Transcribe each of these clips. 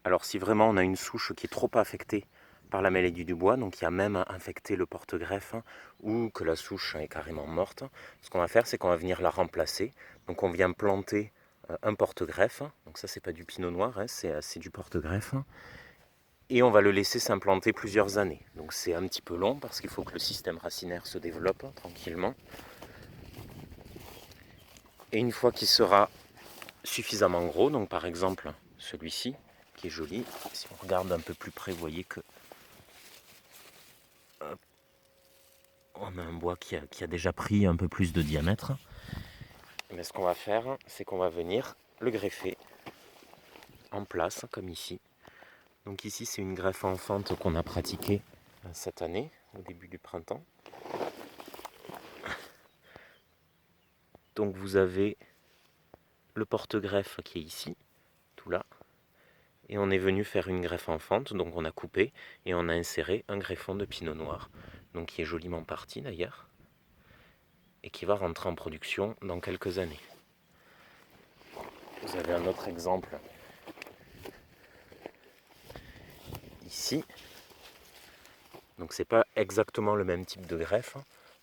Alors si vraiment on a une souche qui est trop affectée par la maladie du bois, donc qui a même infecté le porte-greffe, ou que la souche est carrément morte, ce qu'on va faire, c'est qu'on va venir la remplacer. Donc on vient planter un porte-greffe, donc ça c'est pas du pinot noir, hein, c'est du porte-greffe, et on va le laisser s'implanter plusieurs années. Donc c'est un petit peu long parce qu'il faut que le système racinaire se développe tranquillement. Et une fois qu'il sera suffisamment gros, donc par exemple celui-ci, qui est joli, si on regarde un peu plus près, vous voyez que on a un bois qui a déjà pris un peu plus de diamètre. Mais ce qu'on va faire, c'est qu'on va venir le greffer en place, comme ici. Donc ici, c'est une greffe en fente qu'on a pratiquée cette année, au début du printemps. Donc vous avez le porte-greffe qui est ici, tout là. Et on est venu faire une greffe en fente, donc on a coupé et on a inséré un greffon de pinot noir, donc qui est joliment parti d'ailleurs, et qui va rentrer en production dans quelques années. Vous avez un autre exemple ici. Donc c'est pas exactement le même type de greffe.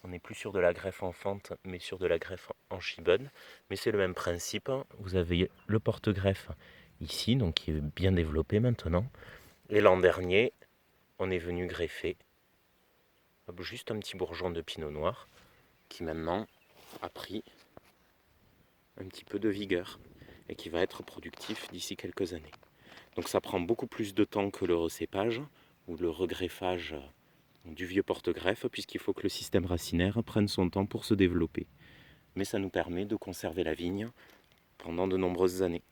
On n'est plus sur de la greffe en fente, mais sur de la greffe en shibun. Mais c'est le même principe. Vous avez le porte-greffe ici, donc qui est bien développé maintenant. Et l'an dernier, on est venu greffer juste un petit bourgeon de pinot noir qui maintenant a pris un petit peu de vigueur et qui va être productif d'ici quelques années. Donc ça prend beaucoup plus de temps que le recépage ou le regreffage du vieux porte-greffe, puisqu'il faut que le système racinaire prenne son temps pour se développer. Mais ça nous permet de conserver la vigne pendant de nombreuses années.